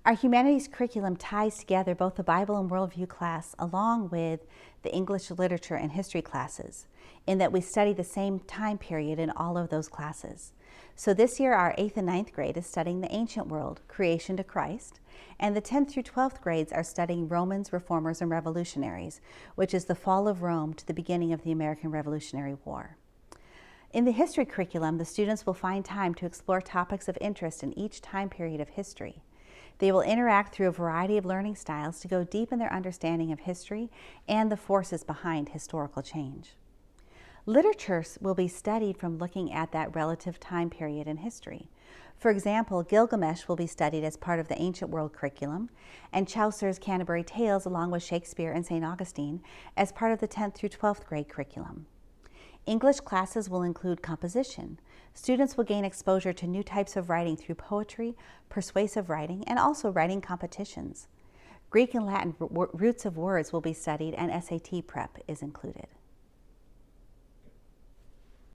Our Humanities Curriculum ties together both the Bible and Worldview class along with the English literature and history classes, in that we study the same time period in all of those classes. So this year our 8th and 9th grade is studying the ancient world, creation to Christ, and the 10th through 12th grades are studying Romans, Reformers, and Revolutionaries, which is the fall of Rome to the beginning of the American Revolutionary War. In the history curriculum, the students will find time to explore topics of interest in each time period of history. They will interact through a variety of learning styles to go deep in their understanding of history and the forces behind historical change. Literature will be studied from looking at that relative time period in history. For example, Gilgamesh will be studied as part of the ancient world curriculum, and Chaucer's Canterbury Tales along with Shakespeare and St. Augustine as part of the 10th through 12th grade curriculum. English classes will include composition. Students will gain exposure to new types of writing through poetry, persuasive writing, and also writing competitions. Greek and Latin roots of words will be studied, and SAT prep is included.